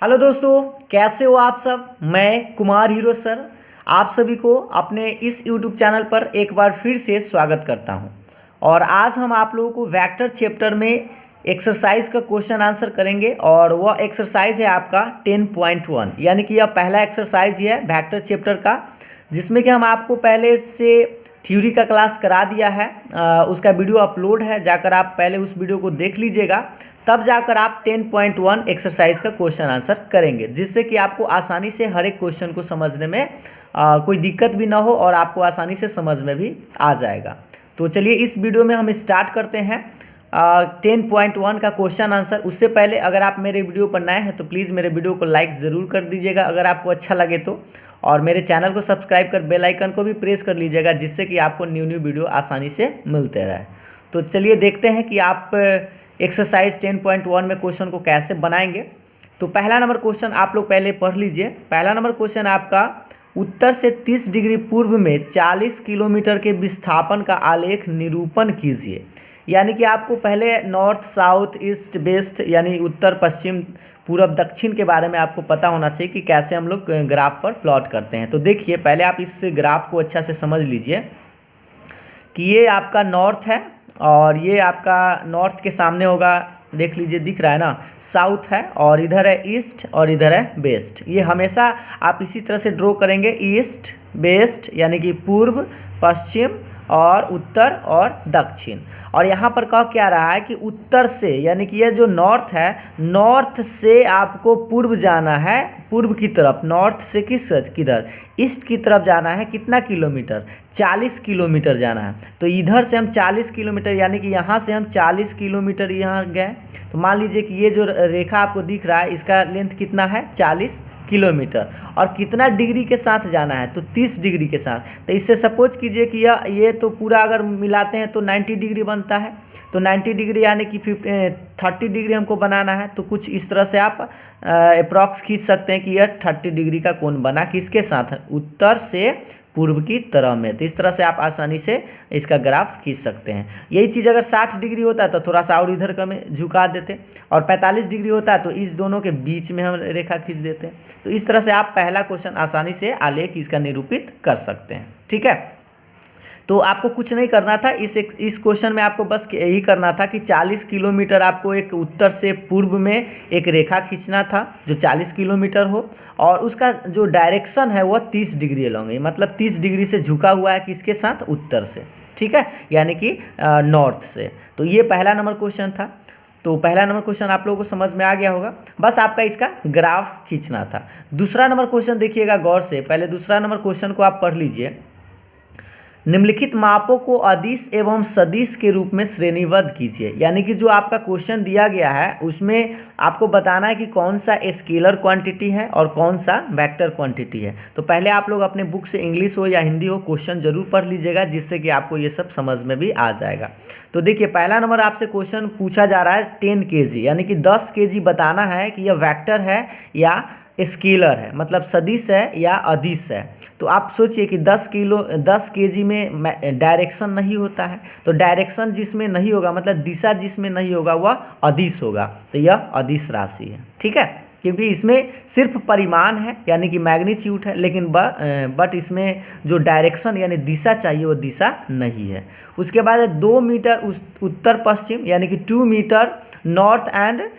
Hello दोस्तों, कैसे हो आप सब। मैं कुमार हीरो सर आप सभी को अपने इस यूट्यूब चैनल पर एक बार फिर से स्वागत करता हूं। और आज हम आप लोगों को वेक्टर चैप्टर में एक्सरसाइज का क्वेश्चन आंसर करेंगे। और वह एक्सरसाइज है आपका 10.1, यानी कि यह पहला एक्सरसाइज ही है वेक्टर चैप्टर का, जिसमें कि हम आपको पहले से थ्योरी का क्लास करा दिया है। उसका वीडियो अपलोड है, जाकर आप पहले उस वीडियो को देख लीजिएगा, तब जाकर आप 10.1 एक्सरसाइज का क्वेश्चन आंसर करेंगे, जिससे कि आपको आसानी से हर एक क्वेश्चन को समझने में कोई दिक्कत भी ना हो और आपको आसानी से समझ में भी आ जाएगा। तो चलिए इस वीडियो में हम स्टार्ट करते हैं 10.1 का क्वेश्चन आंसर। उससे पहले अगर आप मेरे वीडियो पर नए हैं तो प्लीज़ मेरे वीडियो को लाइक ज़रूर कर दीजिएगा अगर आपको अच्छा लगे तो, और मेरे चैनल को सब्सक्राइब कर बेल आइकन को भी प्रेस कर लीजिएगा, जिससे कि आपको न्यू वीडियो आसानी से मिलते रहे। तो चलिए देखते हैं कि आप एक्सरसाइज 10.1 में क्वेश्चन को कैसे बनाएंगे। तो पहला नंबर क्वेश्चन आप लोग पहले पढ़ लीजिए। पहला नंबर क्वेश्चन आपका, उत्तर से 30 डिग्री पूर्व में 40 किलोमीटर के विस्थापन का आलेख निरूपण कीजिए। यानी कि आपको पहले नॉर्थ साउथ ईस्ट वेस्ट यानी उत्तर पश्चिम पूरब दक्षिण के बारे में आपको पता होना चाहिए कि कैसे हम लोग ग्राफ पर प्लॉट करते हैं। तो देखिए पहले आप इस ग्राफ को अच्छा से समझ लीजिए कि ये आपका नॉर्थ है और ये आपका नॉर्थ के सामने होगा, देख लीजिए दिख रहा है ना, साउथ है, और इधर है ईस्ट और इधर है वेस्ट। ये हमेशा आप इसी तरह से ड्रॉ करेंगे, ईस्ट वेस्ट यानी कि पूर्व पश्चिम और उत्तर और दक्षिण। और यहाँ पर कह क्या रहा है कि उत्तर से, यानी कि ये जो नॉर्थ है, नॉर्थ से आपको पूर्व जाना है, पूर्व की तरफ, नॉर्थ से किधर, ईस्ट की तरफ जाना है। कितना किलोमीटर? 40 किलोमीटर जाना है। तो इधर से हम 40 किलोमीटर, यानी कि यहाँ से हम 40 किलोमीटर यहाँ गए। तो मान लीजिए कि ये जो रेखा आपको दिख रहा है, इसका लेंथ कितना है? 40 किलोमीटर। और कितना डिग्री के साथ जाना है? तो 30 डिग्री के साथ। तो इससे सपोज कीजिए कि ये तो पूरा अगर मिलाते हैं तो 90 डिग्री बनता है। तो 90 डिग्री यानी कि 30 डिग्री हमको बनाना है। तो कुछ इस तरह से आप अप्रॉक्स खींच सकते हैं कि यह 30 डिग्री का कोण बना किसके साथ है? उत्तर से पूर्व की तरफ में। तो इस तरह से आप आसानी से इसका ग्राफ खींच सकते हैं। यही चीज़ अगर 60 डिग्री होता है तो थोड़ा सा और इधर का में झुका देते, और 45 डिग्री होता है तो इस दोनों के बीच में हम रेखा खींच देते हैं। तो इस तरह से आप पहला क्वेश्चन आसानी से आलेख इसका निरूपित कर सकते हैं। ठीक है, तो आपको कुछ नहीं करना था इस क्वेश्चन में, आपको बस यही करना था कि 40 किलोमीटर आपको एक उत्तर से पूर्व में एक रेखा खींचना था जो 40 किलोमीटर हो, और उसका जो डायरेक्शन है वह 30 डिग्री अलॉन्ग है, मतलब 30 डिग्री से झुका हुआ है किसके साथ? उत्तर से। ठीक है, यानी कि नॉर्थ से। तो ये पहला नंबर क्वेश्चन था। तो पहला नंबर क्वेश्चन आप लोगों को समझ में आ गया होगा, बस आपका इसका ग्राफ खींचना था। दूसरा नंबर क्वेश्चन देखिएगा गौर से, पहले दूसरा नंबर क्वेश्चन को आप पढ़ लीजिए। निम्नलिखित मापों को अदिश एवं सदिश के रूप में श्रेणीबद्ध कीजिए। यानी कि जो आपका क्वेश्चन दिया गया है उसमें आपको बताना है कि कौन सा स्केलर क्वांटिटी है और कौन सा वेक्टर क्वांटिटी है। तो पहले आप लोग अपने बुक से इंग्लिश हो या हिंदी हो क्वेश्चन जरूर पढ़ लीजिएगा, जिससे कि आपको ये सब समझ में भी आ जाएगा। तो देखिए पहला नंबर आपसे क्वेश्चन पूछा जा रहा है 10 kg, यानी कि 10 kg बताना है कि यह वेक्टर है या स्केलर है, मतलब सदिश है या अदिश है। तो आप सोचिए कि 10 kg में डायरेक्शन नहीं होता है, तो डायरेक्शन जिसमें नहीं होगा, मतलब दिशा जिसमें नहीं होगा वह अदिश होगा। तो यह अदिश राशि है। ठीक है, क्योंकि इसमें सिर्फ परिमाण है यानी कि मैग्नीट्यूड है, लेकिन बट इसमें जो डायरेक्शन यानी दिशा चाहिए वो दिशा नहीं है। उसके बाद 2 मीटर उत्तर पश्चिम, यानी कि 2 मीटर नॉर्थ एंड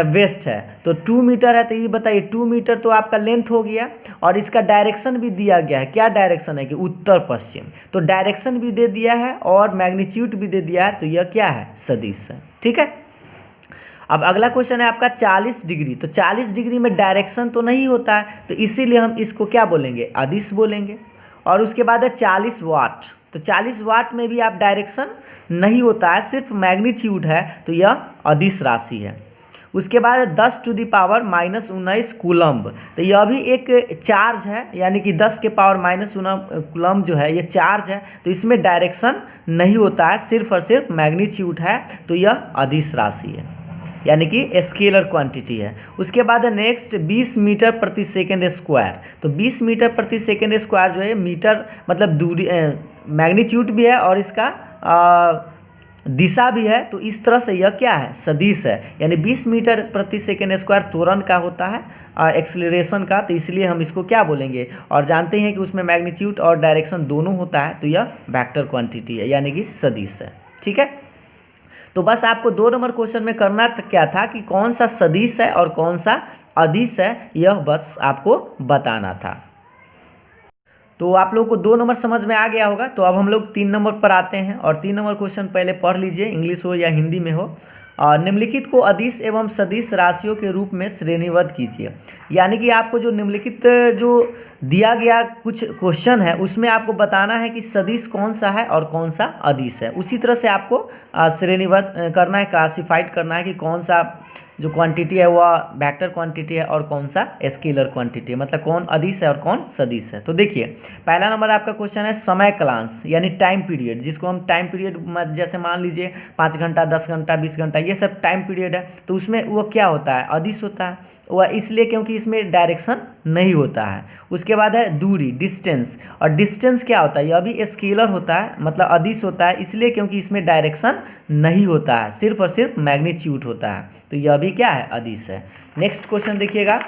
वेस्ट है। तो 2 मीटर है, तो ये बताइए 2 मीटर तो आपका लेंथ हो गया, और इसका डायरेक्शन भी दिया गया है। क्या डायरेक्शन है? कि उत्तर पश्चिम। तो डायरेक्शन भी दे दिया है और मैग्नीट्यूड भी दे दिया है, तो यह क्या है? सदिश है। ठीक है, अब अगला क्वेश्चन है आपका 40 डिग्री। तो 40 डिग्री में डायरेक्शन तो नहीं होता है, तो इसीलिए हम इसको क्या बोलेंगे? अदिश बोलेंगे। और उसके बाद है 40 वाट। तो 40 वाट में भी आप डायरेक्शन नहीं होता है, सिर्फ मैग्नीट्यूड है, तो यह अदिश राशि है। उसके बाद 10 टू दी पावर -19 कूलम्ब। तो यह भी एक चार्ज है, यानी कि 10 के पावर -19 कूलम्ब जो है ये चार्ज है। तो इसमें डायरेक्शन नहीं होता है, सिर्फ और सिर्फ मैग्नीट्यूड है, तो यह अदिश राशि है, यानी कि स्केलर क्वांटिटी है। उसके बाद नेक्स्ट 20 मीटर प्रति सेकेंड स्क्वायर। तो 20 मीटर प्रति सेकेंड स्क्वायर जो है, मीटर मतलब दूरी मैग्नीट्यूड भी है और इसका दिशा भी है, तो इस तरह से यह क्या है, सदिश है। यानी 20 मीटर प्रति सेकेंड स्क्वायर त्वरण का होता है, एक्सीलरेशन का, तो इसलिए हम इसको क्या बोलेंगे। और जानते हैं कि उसमें मैग्नीट्यूड और डायरेक्शन दोनों होता है, तो यह वेक्टर क्वांटिटी है यानी कि सदिश है। ठीक है, तो बस आपको 2 नंबर क्वेश्चन में करना क्या था कि कौन सा सदिश है और कौन सा अदिश है, यह बस आपको बताना था। तो आप लोगों को 2 नंबर समझ में आ गया होगा। तो अब हम लोग 3 नंबर पर आते हैं, और 3 नंबर क्वेश्चन पहले पढ़ लीजिए, इंग्लिश हो या हिंदी में हो। और निम्नलिखित को अदिश एवं सदिश राशियों के रूप में श्रेणीबद्ध कीजिए। यानी कि आपको जो निम्नलिखित जो दिया गया कुछ क्वेश्चन है उसमें आपको बताना है कि सदिश कौन सा है और कौन सा अदिश है। उसी तरह से आपको श्रेणीबद्ध करना है, क्लासिफाइड करना है कि कौन सा जो क्वांटिटी है वह वेक्टर क्वांटिटी है और कौन सा स्केलर क्वांटिटी है, मतलब कौन अदिश है और कौन सदिश है। तो देखिए, पहला नंबर आपका क्वेश्चन है समय कालांश यानी टाइम पीरियड, जिसको हम टाइम पीरियड जैसे मान लीजिए 5 घंटा, 10 घंटा, 20 घंटा, ये सब टाइम पीरियड है। तो उसमें वो क्या होता है, अदिश होता है। वह इसलिए क्योंकि इसमें डायरेक्शन नहीं होता है। उसके बाद है दूरी, डिस्टेंस, और डिस्टेंस क्या होता है, यह भी स्केलर होता है, मतलब अदिश होता है, इसलिए क्योंकि इसमें डायरेक्शन नहीं होता है, सिर्फ और सिर्फ मैग्नीट्यूड होता है, तो यह भी क्या है, अदिश है। नेक्स्ट क्वेश्चन देखिएगा,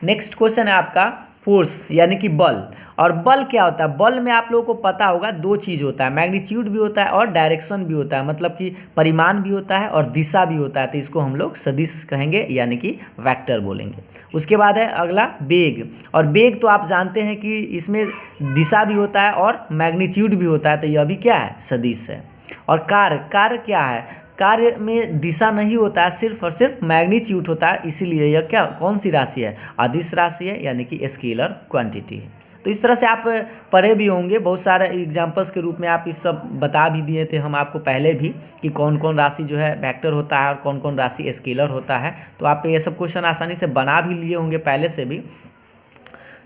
नेक्स्ट क्वेश्चन है आपका फोर्स यानी कि बल। और बल क्या होता है, बल में आप लोगों को पता होगा 2 चीज़ होता है, मैग्नीट्यूड भी होता है और डायरेक्शन भी होता है, मतलब कि परिमाण भी होता है और दिशा भी होता है। तो इसको हम लोग सदिश कहेंगे यानी कि वेक्टर बोलेंगे। उसके बाद है अगला वेग, और वेग तो आप जानते हैं कि इसमें दिशा भी होता है और मैग्नीट्यूड भी होता है, तो यह भी क्या है, सदिश है। और कार्य, कार्य क्या है, कार्य में दिशा नहीं होता है, सिर्फ और सिर्फ मैग्नीट्यूड होता है, इसीलिए यह क्या, कौन सी राशि है, अदिश राशि है यानी कि स्केलर क्वांटिटी है। तो इस तरह से आप पढ़े भी होंगे, बहुत सारे एग्जाम्पल्स के रूप में आप इस सब बता भी दिए थे हम आपको पहले भी कि कौन कौन राशि जो है वेक्टर होता है और कौन कौन राशि स्केलर होता है। तो आप ये सब क्वेश्चन आसानी से बना भी लिए होंगे पहले से भी।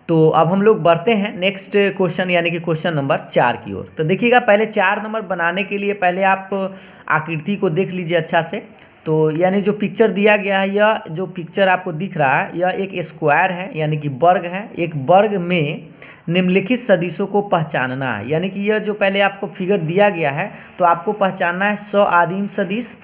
तो अब हम लोग बढ़ते हैं नेक्स्ट क्वेश्चन यानी कि क्वेश्चन नंबर 4 की ओर। तो देखिएगा, पहले 4 नंबर बनाने के लिए पहले आप आकृति को देख लीजिए अच्छा से। तो यानी जो पिक्चर दिया गया है, यह जो पिक्चर आपको दिख रहा है यह एक स्क्वायर है यानी कि वर्ग है। एक वर्ग में निम्नलिखित सदिशों को पहचानना है, यानी कि यह जो पहले आपको फिगर दिया गया है तो आपको पहचानना है सआदिम सदिश,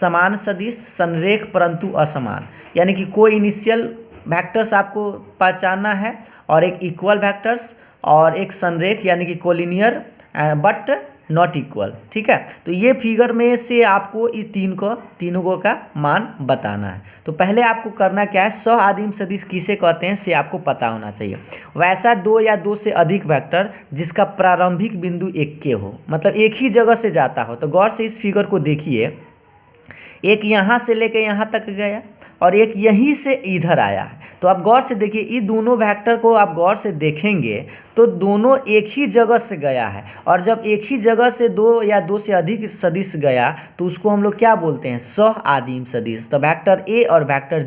समान सदिश, संरेख परंतु असमान, यानी कि कोई इनिशियल वेक्टर्स आपको पहचानना है, और एक इक्वल वेक्टर्स, और एक संरेख यानी कि कोलिनियर बट नॉट इक्वल। ठीक है, तो ये फिगर में से आपको ये तीनों का मान बताना है। तो पहले आपको करना क्या है, सआदिम सदिश किसे कहते हैं से आपको पता होना चाहिए। वैसा 2 या 2 से अधिक वेक्टर जिसका प्रारंभिक बिंदु एक के हो, मतलब एक ही जगह से जाता हो। तो गौर से इस फिगर को देखिए, एक यहाँ से लेके यहाँ तक गया और एक यहीं से इधर आया है। तो आप गौर से देखिए, ये दोनों वेक्टर को आप गौर से देखेंगे तो दोनों एक ही जगह से गया है, और जब एक ही जगह से 2 या 2 से अधिक सदिश गया तो उसको हम लोग क्या बोलते हैं, सआदिम सदिश। तो वेक्टर ए और वेक्टर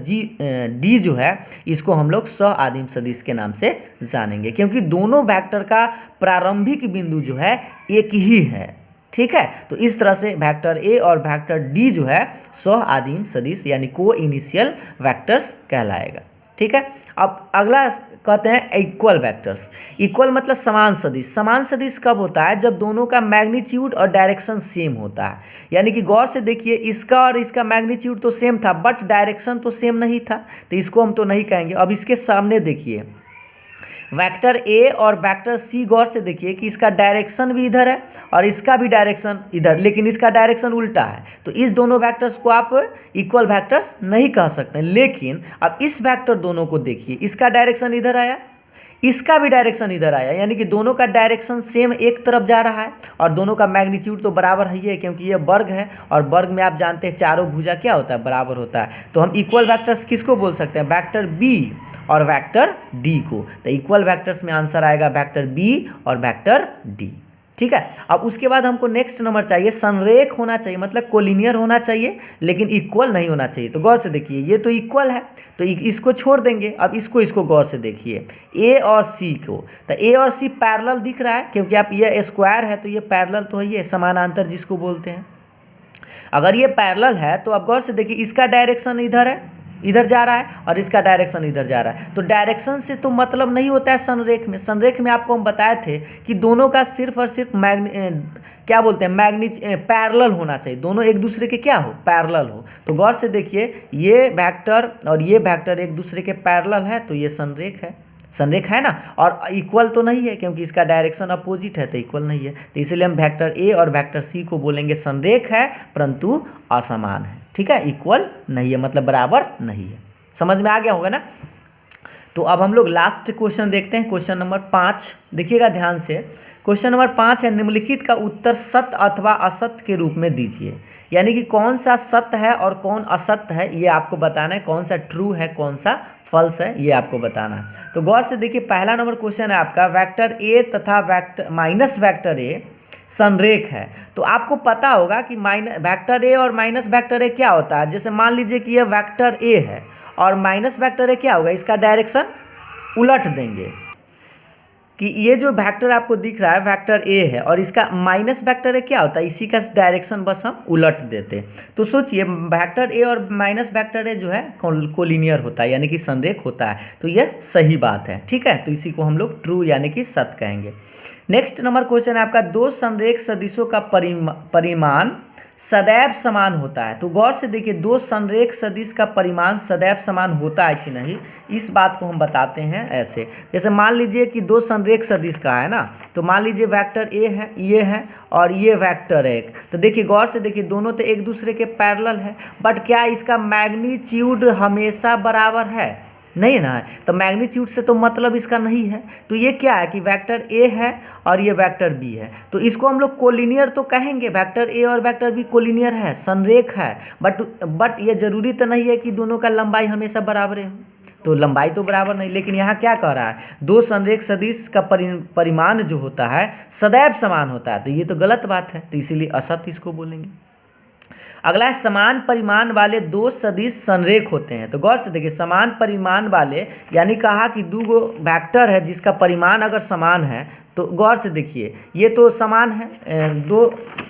डी जो है इसको हम लोग सआदिम सदिश के नाम से जानेंगे, क्योंकि दोनों वेक्टर का प्रारंभिक बिंदु जो है एक ही है। ठीक है, तो इस तरह से वेक्टर ए और वेक्टर डी जो है सआदिम सदिश यानी को इनिशियल वेक्टर्स कहलाएगा। ठीक है, अब अगला कहते हैं इक्वल वेक्टर्स। इक्वल मतलब समान सदिश। समान सदिश कब होता है, जब दोनों का मैग्नीट्यूड और डायरेक्शन सेम होता है। यानी कि गौर से देखिए, इसका और इसका मैग्नीट्यूड तो सेम था बट डायरेक्शन तो सेम नहीं था, तो इसको हम तो नहीं कहेंगे। अब इसके सामने देखिए, वेक्टर ए और वेक्टर सी, गौर से देखिए कि इसका डायरेक्शन भी इधर है और इसका भी डायरेक्शन इधर, लेकिन इसका डायरेक्शन उल्टा है। तो इस दोनों वेक्टर्स को आप इक्वल वेक्टर्स नहीं कह सकते। लेकिन अब इस वेक्टर दोनों को देखिए, इसका डायरेक्शन इधर आया, इसका भी डायरेक्शन इधर आया, यानी कि दोनों का डायरेक्शन सेम एक तरफ जा रहा है, और दोनों का मैग्नीट्यूड तो बराबर ही है क्योंकि ये वर्ग है, और वर्ग में आप जानते हैं चारों भुजा क्या होता है, बराबर होता है। तो हम इक्वल वेक्टर्स किसको बोल सकते हैं, वेक्टर बी और वेक्टर डी को। तो इक्वल वेक्टर्स में आंसर आएगा वेक्टर बी और वेक्टर डी। ठीक है, अब उसके बाद हमको नेक्स्ट नंबर चाहिए, संरेख होना चाहिए, मतलब कोलिनियर होना चाहिए लेकिन इक्वल नहीं होना चाहिए। तो गौर से देखिए, ये तो इक्वल है तो इसको छोड़ देंगे। अब इसको गौर से देखिए, ए और सी को, तो ए और सी पैरेलल दिख रहा है क्योंकि आप ये स्क्वायर है तो ये पैरेलल तो है, ये समानांतर जिसको बोलते हैं। अगर ये पैरेलल है तो अब गौर से देखिए, इसका डायरेक्शन इधर है इधर जा रहा है और इसका डायरेक्शन इधर जा रहा है। तो डायरेक्शन से तो मतलब नहीं होता है संरेख में। संरेख में आपको हम बताए थे कि दोनों का सिर्फ और सिर्फ क्या बोलते हैं पैरेलल होना चाहिए, दोनों एक दूसरे के क्या हो, पैरेलल हो। तो गौर से देखिए, ये वेक्टर और ये वेक्टर एक दूसरे के पैरेलल है तो ये संरेख है, संरेख है ना। और इक्वल तो नहीं है क्योंकि इसका डायरेक्शन अपोजिट है तो इक्वल नहीं है। तो इसलिए हम वेक्टर ए और वेक्टर सी को बोलेंगे संरेख है परंतु असमान है। ठीक है, इक्वल नहीं है मतलब बराबर नहीं है। समझ में आ गया होगा ना। तो अब हम लोग लास्ट क्वेश्चन देखते हैं, क्वेश्चन नंबर 5। देखिएगा ध्यान से। क्वेश्चन नंबर 5 है, निम्नलिखित का उत्तर सत्य अथवा असत्य के रूप में दीजिए। यानी कि कौन सा सत्य है और कौन असत्य है ये आपको बताना है, कौन सा ट्रू है कौन सा फॉल्स है ये आपको बताना है। तो गौर से देखिए, पहला नंबर क्वेश्चन है आपका, वेक्टर ए तथा माइनस वेक्टर ए संरेख है। तो आपको पता होगा कि वेक्टर ए और माइनस वेक्टर ए क्या होता है। जैसे मान लीजिए कि ये वेक्टर ए है और माइनस वेक्टर ए क्या होगा, इसका डायरेक्शन उलट देंगे कि ये जो वेक्टर आपको दिख रहा है वेक्टर ए है और इसका माइनस वेक्टर ए क्या होता है, इसी का डायरेक्शन बस हम उलट देते। तो सोचिए वेक्टर ए और माइनस वेक्टर ए जो है कोलिनियर होता है यानी कि संरेख होता है। तो ये सही बात है। ठीक है, तो इसी को हम लोग ट्रू यानी कि सत्य कहेंगे। नेक्स्ट नंबर क्वेश्चन है आपका, दो संरेख सदिशों का परिमाण सदैव समान होता है। तो गौर से देखिए, दो संरेख सदिश का परिमाण सदैव समान होता है कि नहीं, इस बात को हम बताते हैं ऐसे। जैसे मान लीजिए कि दो संरेख सदिश का है ना, तो मान लीजिए वेक्टर ए है, ये है और ये वेक्टर है। तो देखिए गौर से देखिए, दोनों तो एक दूसरे के पैरेलल है, बट क्या इसका मैग्नीट्यूड हमेशा बराबर है, नहीं ना है। तो मैग्नीट्यूड से तो मतलब इसका नहीं है। तो ये क्या है कि वेक्टर ए है और ये वेक्टर बी है, तो इसको हम लोग कोलिनियर तो कहेंगे। वेक्टर ए और वेक्टर बी कोलिनियर है, संरेख है, बट ये जरूरी तो नहीं है कि दोनों का लंबाई हमेशा बराबर हो। तो लंबाई तो बराबर नहीं, लेकिन यहाँ क्या कह रहा है, दो संरेख सदिश का परिमाण जो होता है सदैव समान होता है। तो ये तो गलत बात है, तो इसीलिए असत्य इसको बोलेंगे। अगला है, समान परिमाण वाले दो सदिश संरेख होते हैं। तो गौर से देखिए, समान परिमाण वाले यानी कहा कि दो गो वेक्टर है जिसका परिमाण अगर समान है, तो गौर से देखिए ये तो समान है।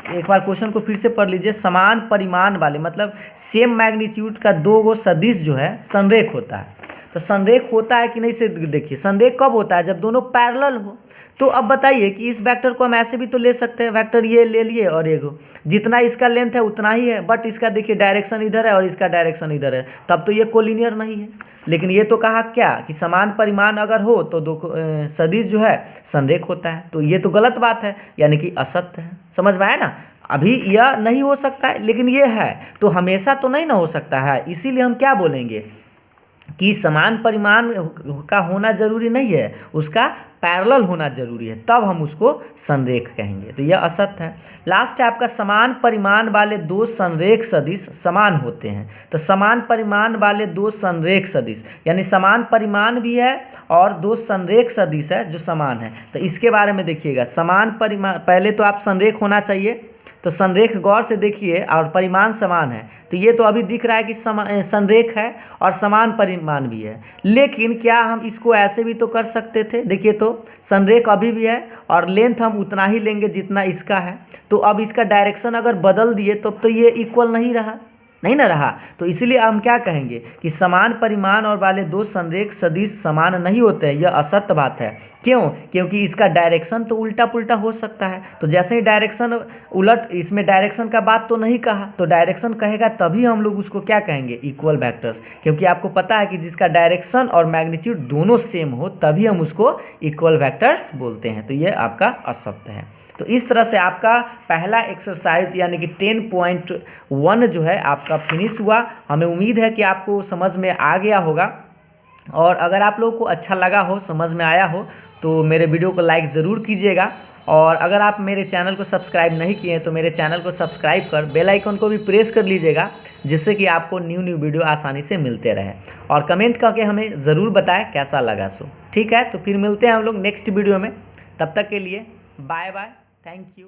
एक बार क्वेश्चन को फिर से पढ़ लीजिए। समान परिमाण वाले मतलब सेम मैग्नीट्यूड का दो गो सदिश जो है संरेख होता है। तो संरेख होता है कि नहीं से देखिए, संरेख कब होता है, जब दोनों पैरेलल हो। तो अब बताइए कि इस वेक्टर को हम ऐसे भी तो ले सकते हैं, वेक्टर ये ले लिए और एक जितना इसका लेंथ है उतना ही है, बट इसका देखिए डायरेक्शन इधर है और इसका डायरेक्शन इधर है, तब तो ये कोलिनियर नहीं है। लेकिन ये तो कहा क्या कि समान परिमाण अगर हो तो दो सदिश जो है संरेख होता है। तो ये तो गलत बात है यानी कि असत्य है। समझ में आया ना। अभी यह नहीं हो सकता है लेकिन ये है, तो हमेशा तो नहीं ना हो सकता है। इसीलिए हम क्या बोलेंगे कि समान परिमाण का होना जरूरी नहीं है, उसका पैरेलल होना जरूरी है, तब हम उसको संरेख कहेंगे। तो यह असत्य है। लास्ट है आपका, समान परिमाण वाले दो संरेख सदिश समान होते हैं। तो समान परिमाण वाले दो संरेख सदिश यानी समान परिमाण भी है और दो संरेख सदिश है जो समान है। तो इसके बारे में देखिएगा, समान परिमाण, पहले तो आप संरेख होना चाहिए, तो संरेख गौर से देखिए और परिमाण समान है। तो ये तो अभी दिख रहा है कि संरेख है और समान परिमाण भी है। लेकिन क्या हम इसको ऐसे भी तो कर सकते थे, देखिए तो संरेख अभी भी है और लेंथ हम उतना ही लेंगे जितना इसका है। तो अब इसका डायरेक्शन अगर बदल दिए तो ये इक्वल नहीं रहा, नहीं ना रहा। तो इसीलिए हम क्या कहेंगे कि समान परिमाण और वाले दो संरेख सदिश समान नहीं होते हैं, यह असत्य बात है। क्यों? क्योंकि इसका डायरेक्शन तो उल्टा पुल्टा हो सकता है। तो जैसे ही डायरेक्शन उलट, इसमें डायरेक्शन का बात तो नहीं कहा, तो डायरेक्शन कहेगा तभी हम लोग उसको क्या कहेंगे, इक्वल वेक्टर्स। क्योंकि आपको पता है कि जिसका डायरेक्शन और मैग्नीट्यूड दोनों सेम हो तभी हम उसको इक्वल वेक्टर्स बोलते हैं। तो ये आपका असत्य है। तो इस तरह से आपका पहला एक्सरसाइज यानी कि 10.1 जो है आपका फिनिश हुआ। हमें उम्मीद है कि आपको समझ में आ गया होगा, और अगर आप लोगों को अच्छा लगा हो, समझ में आया हो, तो मेरे वीडियो को लाइक ज़रूर कीजिएगा। और अगर आप मेरे चैनल को सब्सक्राइब नहीं किए हैं तो मेरे चैनल को सब्सक्राइब कर बेल आइकन को भी प्रेस कर लीजिएगा, जिससे कि आपको न्यू वीडियो आसानी से मिलते रहे। और कमेंट करके हमें ज़रूर बताएं कैसा लगा सो। ठीक है, तो फिर मिलते हैं हम लोग नेक्स्ट वीडियो में। तब तक के लिए बाय बाय, थैंक यू।